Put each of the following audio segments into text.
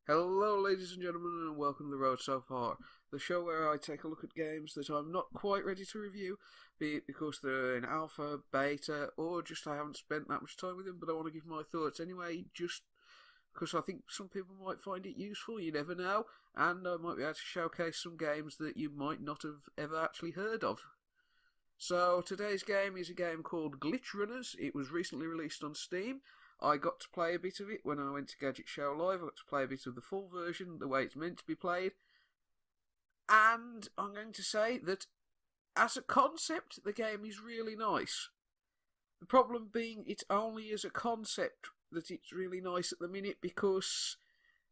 Hello, ladies and gentlemen, and welcome to The Road So Far, the show where I take a look at games that I'm not quite ready to review, be it because they're in alpha, beta, or just I haven't spent that much time with them, but I want to give my thoughts anyway, just because I think some people might find it useful, you never know, and I might be able to showcase some games that you might not have ever actually heard of. So today's game is a game called Glitch Runners. It was recently released on Steam. I got to play a bit of it when I went to Gadget Show Live. I got to play a bit of the full version, the way it's meant to be played. And I'm going to say that as a concept, the game is really nice. The problem being it's only as a concept that it's really nice at the minute because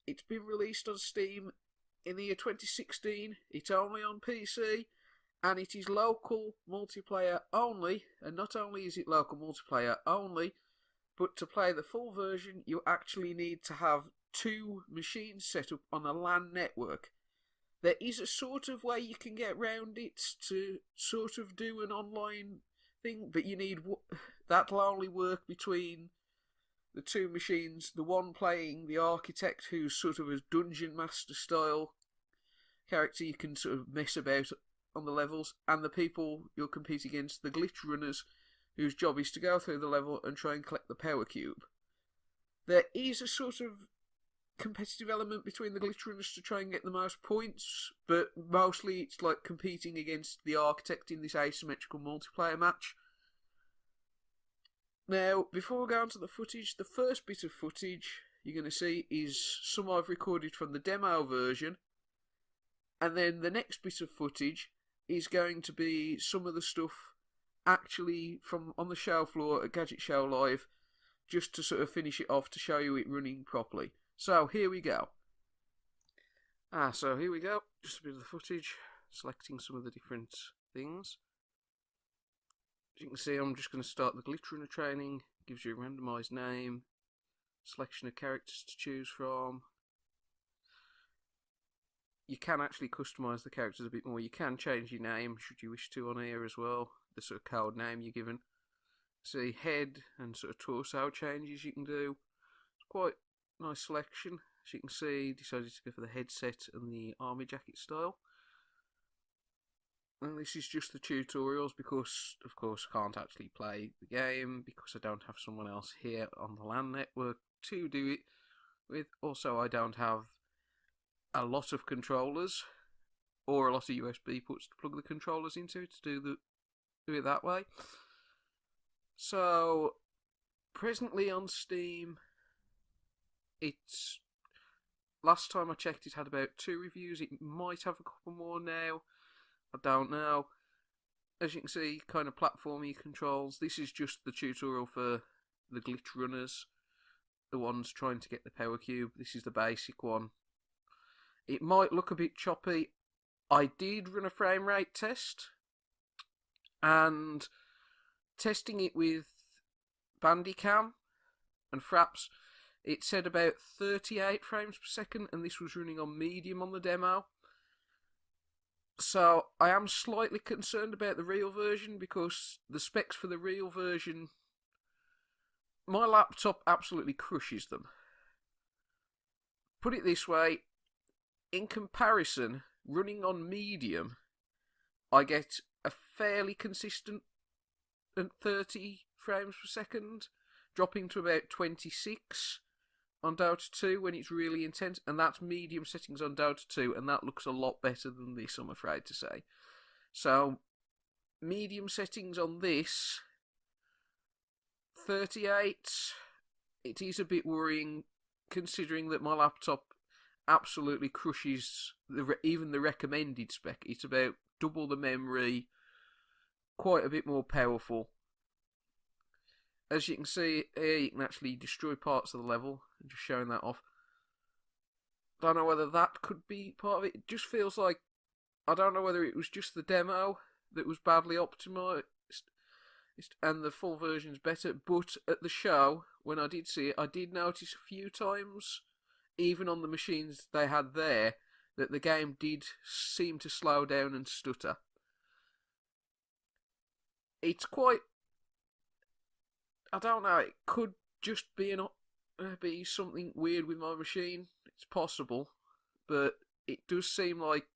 it's been released on Steam in the year 2016. It's only on PC. And it is local multiplayer only, and not only is it local multiplayer only, but to play the full version you actually need to have two machines set up on a LAN network. There is a sort of way you can get around it to sort of do an online thing, but you need that'll only work between the two machines, the one playing the architect who's sort of a dungeon master style character you can sort of mess about on the levels, and the people you'll compete against, the glitch runners, whose job is to go through the level and try and collect the power cube. There is a sort of competitive element between the glitch runners to try and get the most points, but mostly it's like competing against the architect in this asymmetrical multiplayer match. Now, before we go on to the footage, the first bit of footage you're going to see is some I've recorded from the demo version, and then the next bit of footage is going to be some of the stuff actually from on the show floor at Gadget Show Live, just to sort of finish it off to show you it running properly. So here we go. So here we go. Just a bit of the footage, selecting some of the different things. As you can see, I'm just going to start the glitch runner training. Gives you a randomised name, selection of characters to choose from. You can actually customise the characters a bit more. You can change your name, should you wish to, on here as well. The sort of code name you're given. See, head and sort of torso changes you can do. It's quite a nice selection. As you can see, decided to go for the headset and the army jacket style. And this is just the tutorials because, of course, I can't actually play the game because I don't have someone else here on the LAN network to do it with. Also, I don't have a lot of controllers or a lot of USB ports to plug the controllers into to do it that way. So presently on Steam, it's last time I checked it had about 2 reviews. It might have a couple more now, I don't know. As you can see, kind of platformy controls. This is just the tutorial for the glitch runners, the ones trying to get the power cube. This is the basic one. It might look a bit choppy. I did run a frame rate test, and testing it with Bandicam and Fraps, it said about 38 frames per second, and this was running on medium on the demo. So I am slightly concerned about the real version because the specs for the real version, my laptop absolutely crushes them. Put it this way, in comparison, running on medium, I get a fairly consistent 30 frames per second, dropping to about 26 on Dota 2 when it's really intense, and that's medium settings on Dota 2, and that looks a lot better than this, I'm afraid to say. So, medium settings on this, 38, it is a bit worrying considering that my laptop absolutely crushes even the recommended spec. It's about double the memory, quite a bit more powerful. As you can see here, you can actually destroy parts of the level, and just showing that off. Don't know whether that could be part of it. It just feels like, I don't know whether it was just the demo that was badly optimised and the full version's better, but at the show, when I did see it, I did notice a few times, even on the machines they had there, that the game did seem to slow down and stutter. It's quite, I don't know, it could just be an be something weird with my machine. It's possible, but it does seem like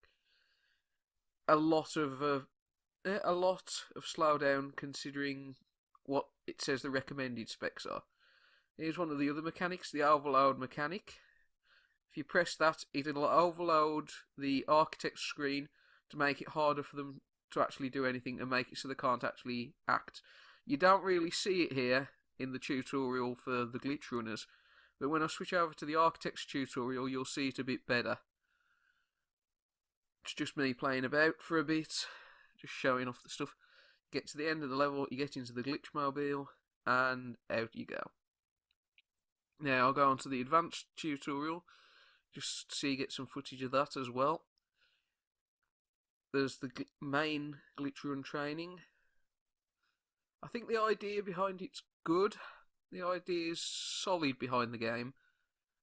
a lot of slowdown considering what it says the recommended specs are. Here's one of the other mechanics, the overload mechanic. If you press that, it'll overload the architect's screen to make it harder for them to actually do anything and make it so they can't actually act. You don't really see it here in the tutorial for the glitch runners, but when I switch over to the architect's tutorial, you'll see it a bit better. It's just me playing about for a bit, just showing off the stuff. Get to the end of the level, you get into the glitch mobile, and out you go. Now I'll go on to the advanced tutorial, just so you get some footage of that as well. There's the main glitch run training. I think the idea behind it's good. The idea is solid behind the game.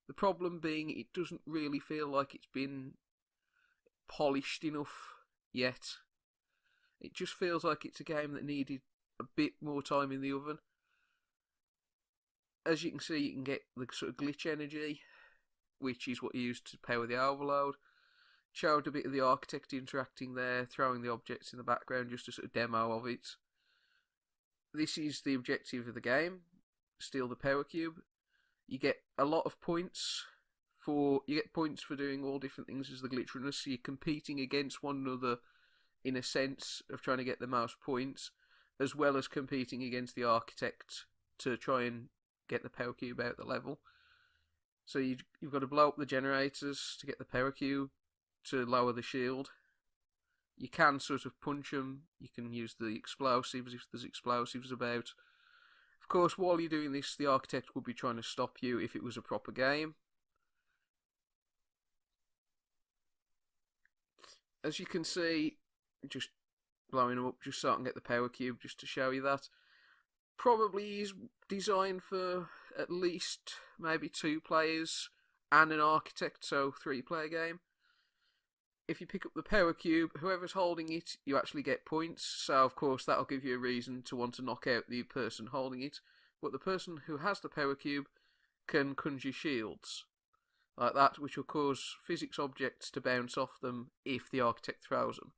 The problem being it doesn't really feel like it's been polished enough yet. It just feels like it's a game that needed a bit more time in the oven. As you can see, you can get the sort of glitch energy, which is what you use to power the overload. Showed a bit of the architect interacting there, throwing the objects in the background, just a sort of demo of it. This is the objective of the game, steal the power cube. You get a lot of points for doing all different things as the glitch runners, so you're competing against one another in a sense of trying to get the most points, as well as competing against the architect to try and get the power cube out the level. So you've got to blow up the generators to get the power cube to lower the shield. You can sort of punch them, you can use the explosives if there's explosives about. Of course, while you're doing this, the architect would be trying to stop you if it was a proper game. As you can see, just blowing them up just so I can get the power cube, just to show you that. Probably is designed for at least maybe 2 players and an architect, so 3-player game. If you pick up the power cube, whoever's holding it, you actually get points, so of course that'll give you a reason to want to knock out the person holding it. But the person who has the power cube can conjure shields like that, which will cause physics objects to bounce off them if the architect throws them.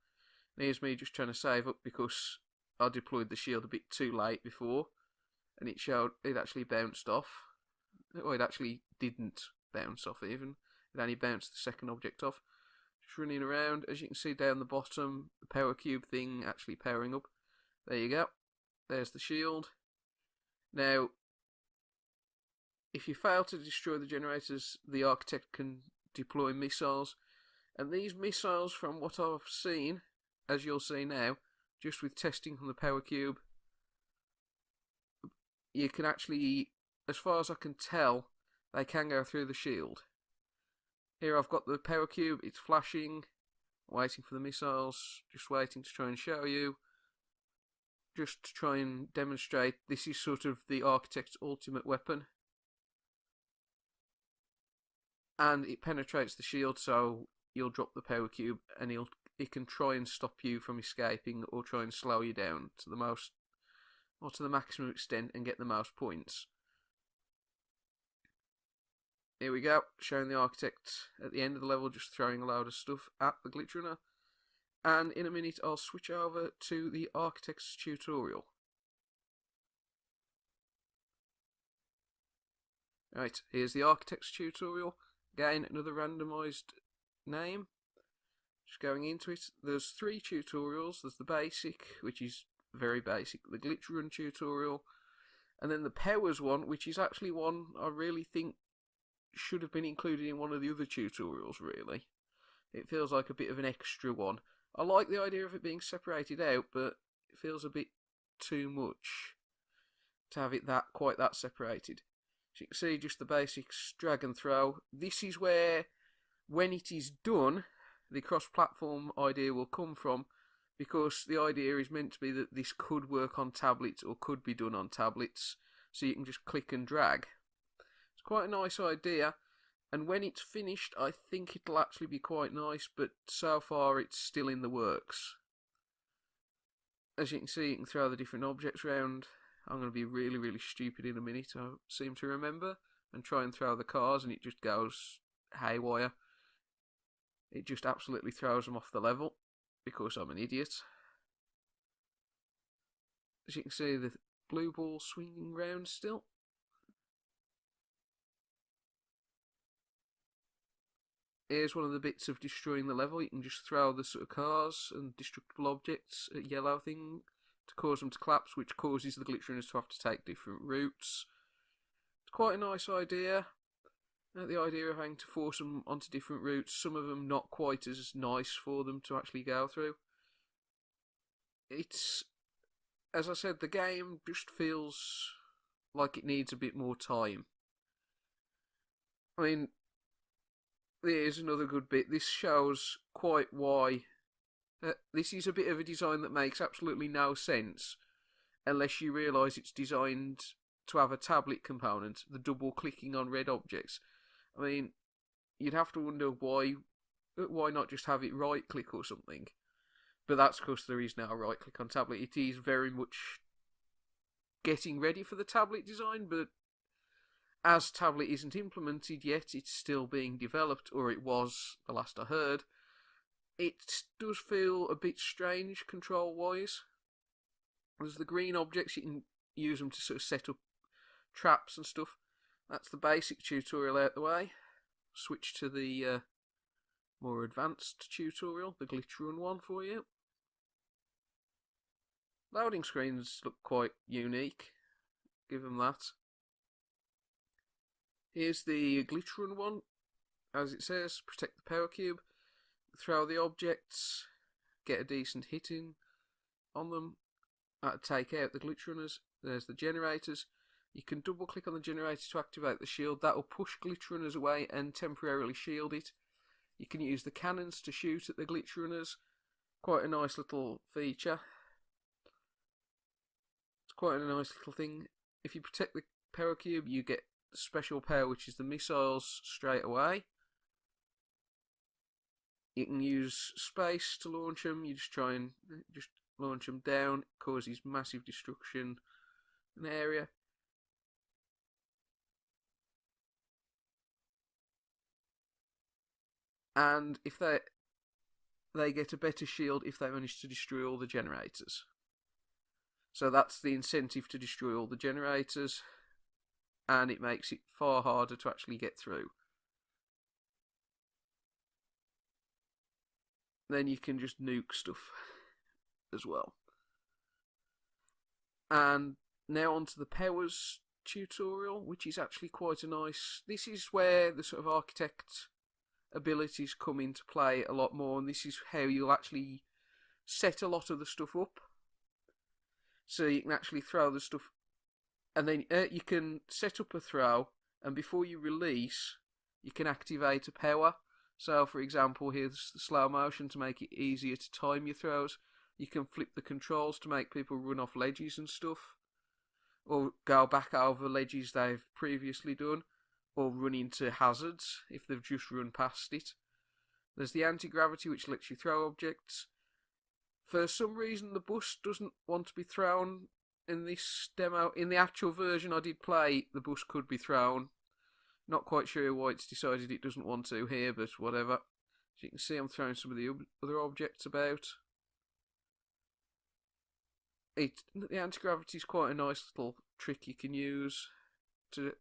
And here's me just trying to save up because I deployed the shield a bit too late before, and it showed it actually bounced off. Well, it actually didn't bounce off even. It only bounced the second object off. Just running around, as you can see down the bottom, the power cube thing actually powering up. There you go. There's the shield. Now, if you fail to destroy the generators, the architect can deploy missiles. And these missiles, from what I've seen, as you'll see now, just with testing from the power cube, you can actually, as far as I can tell, they can go through the shield. Here I've got the power cube, it's flashing, waiting for the missiles, just waiting to try and show you, just to try and demonstrate this is sort of the architect's ultimate weapon. And it penetrates the shield, so you'll drop the power cube and it can try and stop you from escaping or try and slow you down to the most, or to the maximum extent and get the most points. Here we go, showing the architect at the end of the level just throwing a load of stuff at the glitch runner. And in a minute I'll switch over to the architect's tutorial. Right, here's the architect's tutorial. Again, another randomised name. Just going into it, there's 3 tutorials. There's the basic, which is very basic, the glitch run tutorial, and then the powers one, which is actually one I really think should have been included in one of the other tutorials, really. It feels like a bit of an extra one. I like the idea of it being separated out, but it feels a bit too much to have it quite that separated. So you can see just the basics, drag and throw. This is where, when it is done, the cross-platform idea will come from, because the idea is meant to be that this could work on tablets or could be done on tablets, so you can just click and drag. It's quite a nice idea, and when it's finished I think it'll actually be quite nice, but so far it's still in the works. As you can see, you can throw the different objects around. I'm going to be really stupid in a minute, I seem to remember, and try and throw the cars, and it just goes haywire. It just absolutely throws them off the level because I'm an idiot. As you can see, the blue ball swinging round still. Here's one of the bits of destroying the level. You can just throw the sort of cars and destructible objects at yellow thing to cause them to collapse, which causes the glitch runners to have to take different routes. It's quite a nice idea. The idea of having to force them onto different routes, some of them not quite as nice for them to actually go through. It's, as I said, the game just feels like it needs a bit more time. I mean, there's another good bit. This shows quite why. This is a bit of a design that makes absolutely no sense unless you realise it's designed to have a tablet component, the double clicking on red objects. I mean, you'd have to wonder why not just have it right click or something. But that's because there is now a right click on tablet. It is very much getting ready for the tablet design, but as tablet isn't implemented yet, it's still being developed, or it was the last I heard. It does feel a bit strange control-wise. There's the green objects, you can use them to sort of set up traps and stuff. That's the basic tutorial out the way. Switch to the more advanced tutorial, the glitch run one for you. Loading screens look quite unique, give them that. Here's the glitch run one. As it says, protect the power cube, throw the objects, get a decent hit in on them, take out the glitch runners. There's the generators. You can double click on the generator to activate the shield. That will push glitch runners away and temporarily shield it. You can use the cannons to shoot at the glitch runners. Quite a nice little feature. It's quite a nice little thing. If you protect the power cube, you get special power, which is the missiles, straight away. You can use space to launch them. You just try and just launch them down. It causes massive destruction in an area. And if they get a better shield if they manage to destroy all the generators. So that's the incentive to destroy all the generators, and it makes it far harder to actually get through. Then you can just nuke stuff as well. And now onto the powers tutorial, which is actually quite a nice... This is where the sort of architect abilities come into play a lot more, and this is how you'll actually set a lot of the stuff up. So you can actually throw the stuff, and then you can set up a throw, and before you release, you can activate a power. So for example, here's the slow motion to make it easier to time your throws. You can flip the controls to make people run off ledges and stuff, or go back over ledges they've previously done, or run into hazards if they've just run past it. There's the anti-gravity, which lets you throw objects. For some reason, the bus doesn't want to be thrown in this demo. In the actual version I did play, the bus could be thrown. Not quite sure why it's decided it doesn't want to here, but whatever. As you can see, I'm throwing some of the other objects about. The anti-gravity is quite a nice little trick you can use to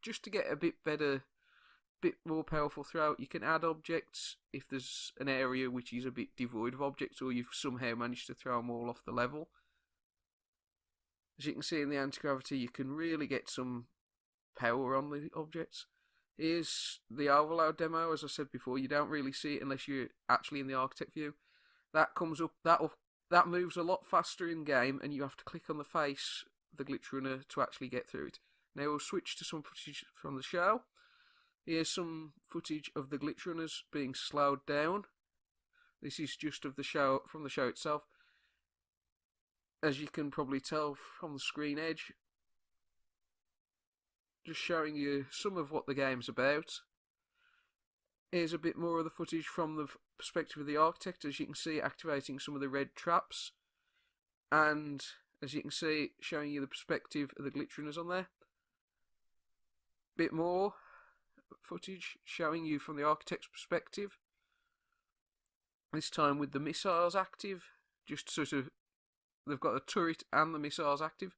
just to get a bit better, bit more powerful throw. You can add objects if there's an area which is a bit devoid of objects, or you've somehow managed to throw them all off the level. As you can see in the anti-gravity, you can really get some power on the objects. Here's the overload demo. As I said before, you don't really see it unless you're actually in the architect view. That comes up, that moves a lot faster in game, and you have to click on the face of the glitch runner to actually get through it. Now we'll switch to some footage from the show. Here's some footage of the glitch runners being slowed down. This is just of the show, from the show itself. As you can probably tell from the screen edge, just showing you some of what the game's about. Here's a bit more of the footage from the perspective of the architect, as you can see, activating some of the red traps. And as you can see, showing you the perspective of the glitch runners on there. bit more footage showing you from the architect's perspective. This time with the missiles active, just sort of, they've got the turret and the missiles active,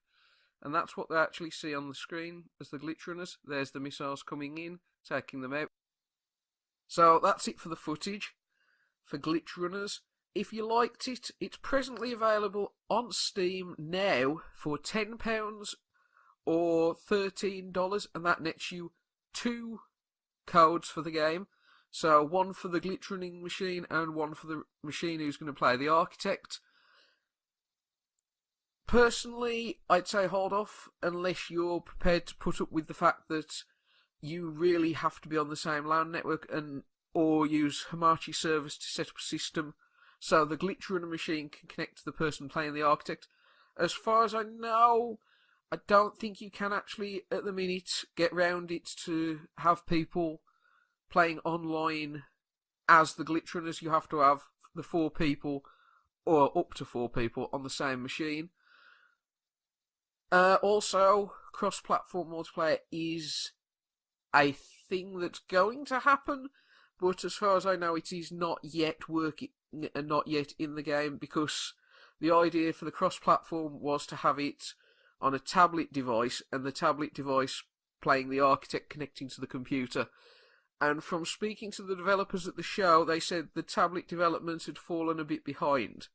and that's what they actually see on the screen as the glitch runners. There's the missiles coming in, taking them out. So that's it for the footage for glitch runners. If you liked it, it's presently available on Steam now for £10 or $13, and that nets you 2 codes for the game. So one for the glitch running machine and one for the machine who's going to play the architect. Personally, I'd say hold off unless you're prepared to put up with the fact that you really have to be on the same LAN network or use Hamachi servers to set up a system so the glitch runner machine can connect to the person playing the architect. As far as I know, I don't think you can actually at the minute get round it to have people playing online as the glitch runners. You have to have the 4 people or up to 4 people on the same machine. Also, cross-platform multiplayer is a thing that's going to happen, but as far as I know, it is not yet working and not yet in the game, because the idea for the cross-platform was to have it on a tablet device, and the tablet device playing the architect connecting to the computer. And from speaking to the developers at the show, they said the tablet development had fallen a bit behind.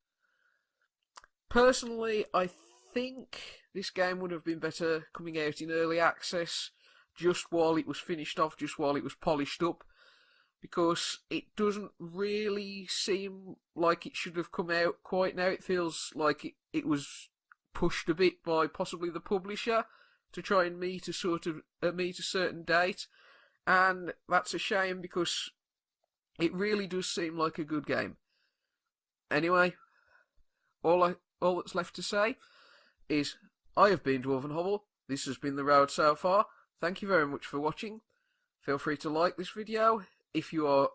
Personally, I think this game would have been better coming out in early access, just while it was finished off, just while it was polished up, because it doesn't really seem like it should have come out quite now. It feels like it was pushed a bit by possibly the publisher to try and meet a certain date, and that's a shame because it really does seem like a good game. Anyway, all that's left to say is I have been Dwarven Hobble. This has been The Road So Far. Thank you very much for watching. Feel free to like this video if you are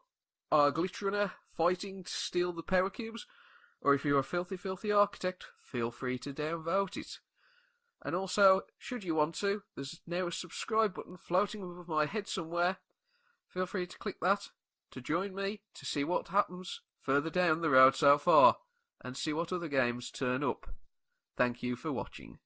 a glitch runner fighting to steal the power cubes, or if you're a filthy architect, feel free to downvote it. And also, should you want to, there's now a subscribe button floating above my head somewhere. Feel free to click that to join me to see what happens further down the road so far, and see what other games turn up. Thank you for watching.